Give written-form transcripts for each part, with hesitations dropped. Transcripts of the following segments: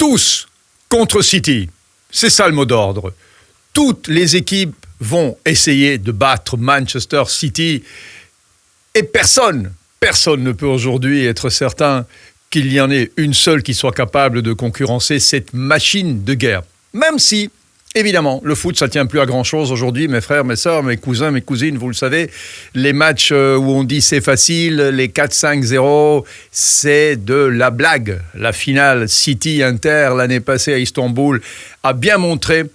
tous contre City. C'est ça le mot d'ordre. Toutes les équipes vont essayer de battre Manchester City et personne ne peut aujourd'hui être certain qu'il y en ait une seule qui soit capable de concurrencer cette machine de guerre. Même si, évidemment, le foot, ça ne tient plus à grand-chose aujourd'hui, mes frères, mes sœurs, mes cousins, mes cousines, vous le savez. Les matchs où on dit c'est facile, les 4-5-0, c'est de la blague. La finale City-Inter l'année passée à Istanbul a bien montré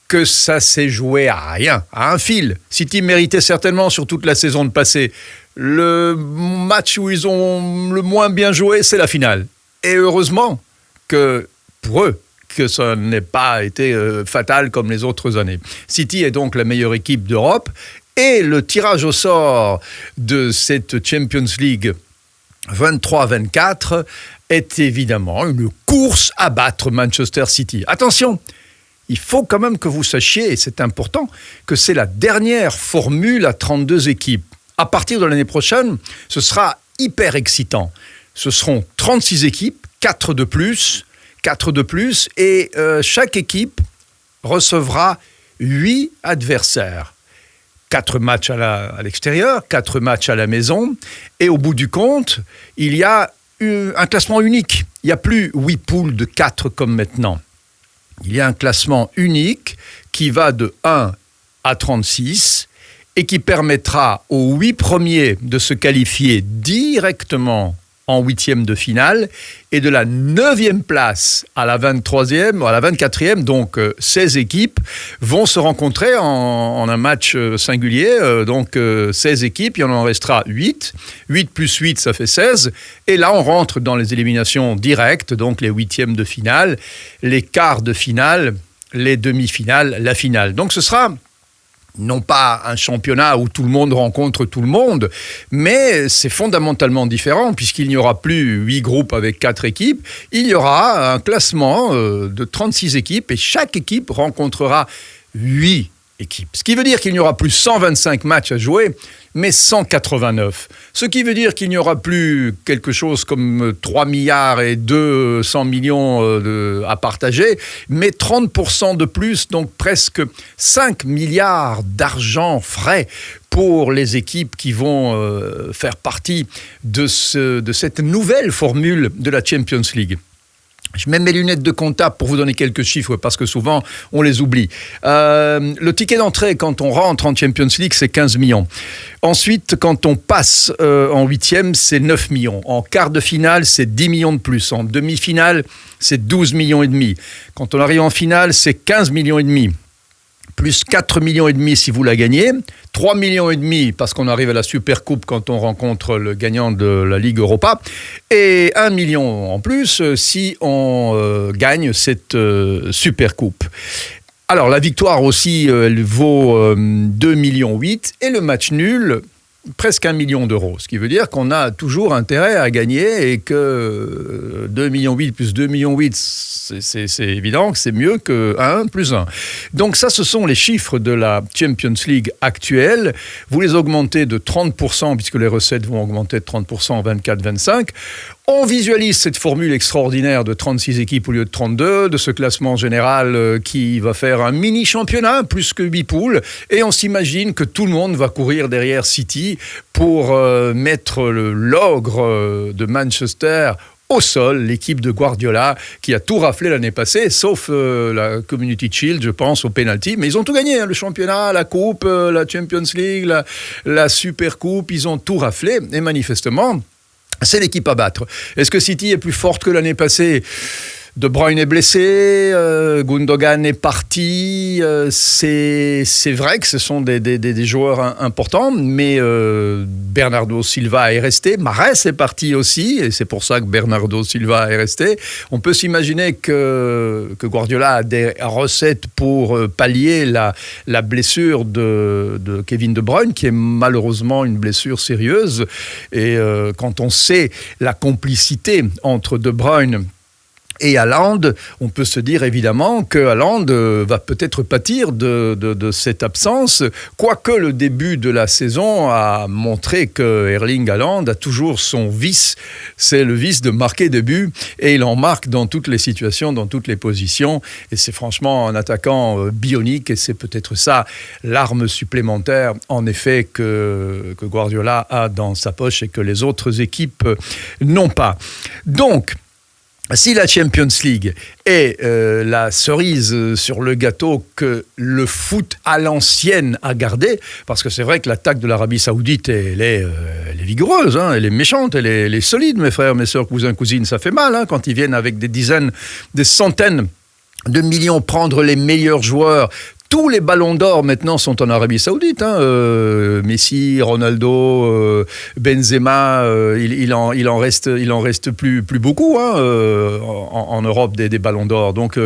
que ça s'est joué à rien, à un fil. City méritait certainement sur toute la saison de passée. Le match où ils ont le moins bien joué, c'est la finale. Et heureusement que, pour eux, que ça n'ait pas été fatal comme les autres années. City est donc la meilleure équipe d'Europe et le tirage au sort de cette Champions League 23-24 est évidemment une course à battre Manchester City. Attention, il faut quand même que vous sachiez, et c'est important, que c'est la dernière formule à 32 équipes. À partir de l'année prochaine, ce sera hyper excitant. Ce seront 36 équipes, 4 de plus, et chaque équipe recevra 8 adversaires. 4 matchs à l'extérieur, 4 matchs à la maison, et au bout du compte, il y a un classement unique. Il n'y a plus 8 poules de 4 comme maintenant. Il y a un classement unique qui va de 1 à 36 et qui permettra aux 8 premiers de se qualifier directement en 8e de finale et de la 9e place à la 23e, à la 24e, donc 16 équipes vont se rencontrer en un match singulier, donc 16 équipes, il en restera 8. 8 plus 8, ça fait 16. Et là, on rentre dans les éliminations directes, donc les 8e de finale, les quarts de finale, les demi-finales, la finale. Donc ce sera non pas un championnat où tout le monde rencontre tout le monde, mais c'est fondamentalement différent puisqu'il n'y aura plus 8 groupes avec 4 équipes, il y aura un classement de 36 équipes et chaque équipe rencontrera 8 équipes. Ce qui veut dire qu'il n'y aura plus 125 matchs à jouer, mais 189. Ce qui veut dire qu'il n'y aura plus quelque chose comme 3 milliards et 200 millions à partager, mais 30% de plus, donc presque 5 milliards d'argent frais pour les équipes qui vont faire partie de cette nouvelle formule de la Champions League. Je mets mes lunettes de comptable pour vous donner quelques chiffres parce que souvent on les oublie. Le ticket d'entrée quand on rentre en Champions League c'est 15 millions. Ensuite quand on passe en 8e c'est 9 millions. En quart de finale c'est 10 millions de plus. En demi-finale c'est 12 millions et demi. Quand on arrive en finale c'est 15 millions et demi. Plus 4 millions et demi si vous la gagnez, 3 millions et demi parce qu'on arrive à la Supercoupe quand on rencontre le gagnant de la Ligue Europa, et 1 million en plus si on gagne cette Supercoupe. Alors la victoire aussi, elle vaut 2 millions 8 et le match nul, presque 1 million d'euros, ce qui veut dire qu'on a toujours intérêt à gagner et que 2 millions 8 plus 2 millions 8, c'est évident que c'est mieux que 1 plus 1. Donc ça, ce sont les chiffres de la Champions League actuelle. Vous les augmentez de 30%, puisque les recettes vont augmenter de 30% en 24-25. On visualise cette formule extraordinaire de 36 équipes au lieu de 32, de ce classement général qui va faire un mini-championnat, plus que 8 poules, et on s'imagine que tout le monde va courir derrière City pour mettre l'ogre de Manchester au sol, l'équipe de Guardiola qui a tout raflé l'année passée, sauf la Community Shield, je pense, au penalty. Mais ils ont tout gagné, hein, le championnat, la Coupe, la Champions League, la Super Coupe, ils ont tout raflé. Et manifestement, c'est l'équipe à battre. Est-ce que City est plus forte que l'année passée ? De Bruyne est blessé, Gundogan est parti, c'est vrai que ce sont des joueurs importants, mais Bernardo Silva est resté, Mahrez est parti aussi, et c'est pour ça que Bernardo Silva est resté. On peut s'imaginer que Guardiola a des recettes pour pallier la blessure de Kevin De Bruyne, qui est malheureusement une blessure sérieuse, et quand on sait la complicité entre De Bruyne Et Haaland, on peut se dire évidemment que Haaland va peut-être pâtir de cette absence, quoique le début de la saison a montré que Erling Haaland a toujours son vice, c'est le vice de marquer des buts, et il en marque dans toutes les situations, dans toutes les positions, et c'est franchement un attaquant bionique, et c'est peut-être ça l'arme supplémentaire, en effet, que Guardiola a dans sa poche et que les autres équipes n'ont pas. Donc, si la Champions League est la cerise sur le gâteau que le foot à l'ancienne a gardé, parce que c'est vrai que l'attaque de l'Arabie Saoudite, elle est vigoureuse, hein, elle est méchante, elle est solide, mes frères, mes sœurs, cousins, cousines, ça fait mal hein, quand ils viennent avec des dizaines, des centaines de millions prendre les meilleurs joueurs. Tous les ballons d'or maintenant sont en Arabie Saoudite. Messi, Ronaldo, Benzema, il en reste plus beaucoup en Europe des ballons d'or. Donc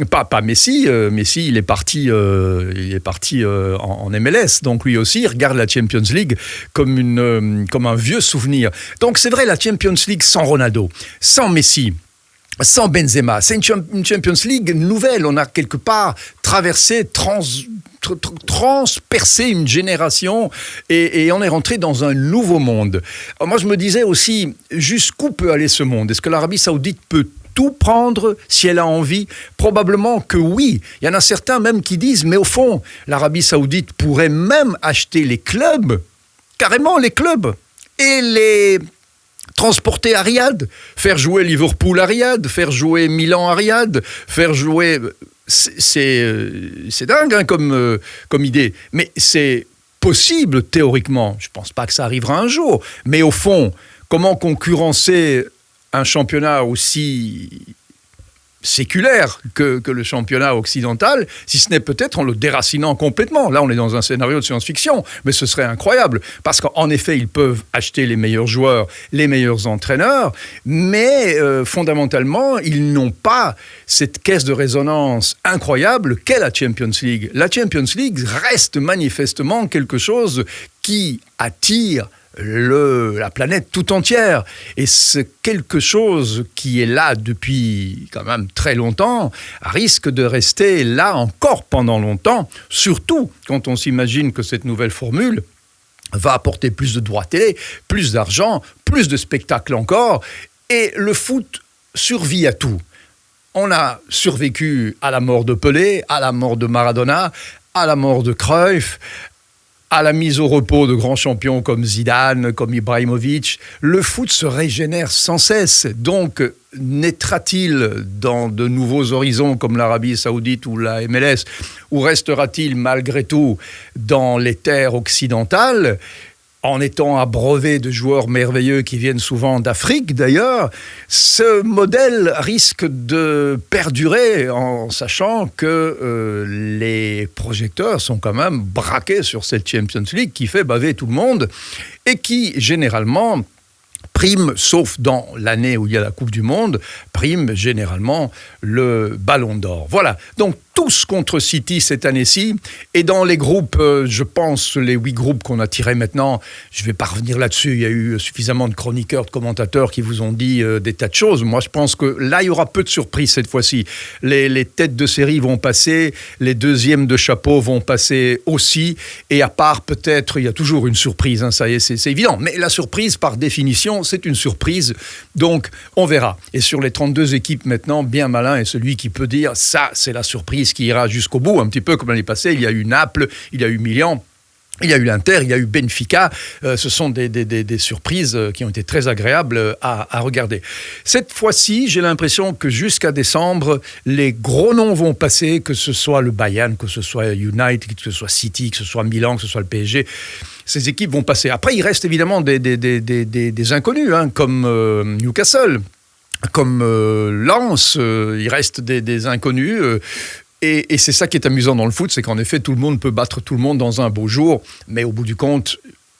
pas Messi. Messi, il est parti en MLS. Donc lui aussi, il regarde la Champions League comme un vieux souvenir. Donc c'est vrai, la Champions League sans Ronaldo, sans Messi, sans Benzema, c'est une Champions League nouvelle. On a quelque part traversé, transpercé une génération et on est rentré dans un nouveau monde. Alors moi, je me disais aussi, jusqu'où peut aller ce monde ? Est-ce que l'Arabie Saoudite peut tout prendre si elle a envie ? Probablement que oui. Il y en a certains même qui disent, mais au fond, l'Arabie Saoudite pourrait même acheter les clubs, carrément les clubs, et les transporter à Riyad, faire jouer Liverpool à Riyad, faire jouer Milan à Riyad, faire jouer... C'est dingue hein, comme idée, mais c'est possible théoriquement. Je ne pense pas que ça arrivera un jour. Mais au fond, comment concurrencer un championnat aussi séculaire que le championnat occidental, si ce n'est peut-être en le déracinant complètement. Là, on est dans un scénario de science-fiction, mais ce serait incroyable, parce qu'en effet, ils peuvent acheter les meilleurs joueurs, les meilleurs entraîneurs, mais fondamentalement, ils n'ont pas cette caisse de résonance incroyable qu'est la Champions League. La Champions League reste manifestement quelque chose qui attire la planète tout entière. Et c'est quelque chose qui est là depuis quand même très longtemps, risque de rester là encore pendant longtemps, surtout quand on s'imagine que cette nouvelle formule va apporter plus de droits télé, plus d'argent, plus de spectacles encore, et le foot survit à tout. On a survécu à la mort de Pelé, à la mort de Maradona, à la mort de Cruyff, à la mise au repos de grands champions comme Zidane, comme Ibrahimovic. Le foot se régénère sans cesse. Donc, naîtra-t-il dans de nouveaux horizons comme l'Arabie Saoudite ou la MLS, ou restera-t-il malgré tout dans les terres occidentales, en étant abreuvé de joueurs merveilleux qui viennent souvent d'Afrique d'ailleurs? Ce modèle risque de perdurer en sachant que les projecteurs sont quand même braqués sur cette Champions League qui fait baver tout le monde et qui généralement prime, sauf dans l'année où il y a la Coupe du Monde, prime généralement le Ballon d'Or. Voilà, donc tous contre City cette année-ci. Et dans les groupes, je pense, les 8 groupes qu'on a tirés maintenant, je ne vais pas revenir là-dessus, il y a eu suffisamment de chroniqueurs, de commentateurs qui vous ont dit des tas de choses. Moi, je pense que là, il y aura peu de surprises cette fois-ci. Les têtes de série vont passer, les deuxièmes de chapeau vont passer aussi. Et à part peut-être, il y a toujours une surprise, hein, ça y est, c'est évident. Mais la surprise, par définition, c'est une surprise. Donc, on verra. Et sur les 32 équipes maintenant, bien malin est celui qui peut dire ça, c'est la surprise qui ira jusqu'au bout, un petit peu comme l'année passée. Il y a eu Naples, il y a eu Milan, il y a eu l'Inter, il y a eu Benfica. Ce sont des surprises qui ont été très agréables à regarder. Cette fois-ci, j'ai l'impression que jusqu'à décembre, les gros noms vont passer, que ce soit le Bayern, que ce soit United, que ce soit City, que ce soit Milan, que ce soit le PSG. Ces équipes vont passer. Après, il reste évidemment des inconnus, hein, comme Newcastle, comme Lens. Il reste des inconnus. Et c'est ça qui est amusant dans le foot, c'est qu'en effet, tout le monde peut battre tout le monde dans un beau jour, mais au bout du compte,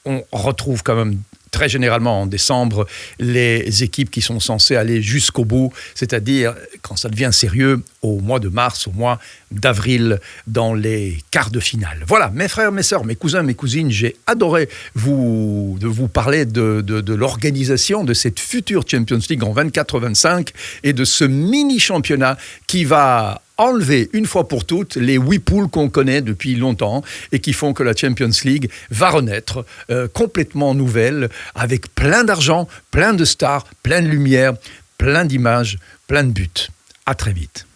on retrouve quand même très généralement en décembre les équipes qui sont censées aller jusqu'au bout, c'est-à-dire quand ça devient sérieux au mois de mars, au mois d'avril, dans les quarts de finale. Voilà, mes frères, mes sœurs, mes cousins, mes cousines, j'ai adoré vous parler de l'organisation de cette future Champions League en 24-25 et de ce mini-championnat qui va enlever une fois pour toutes les 8 poules qu'on connaît depuis longtemps et qui font que la Champions League va renaître complètement nouvelle, avec plein d'argent, plein de stars, plein de lumière, plein d'images, plein de buts. À très vite.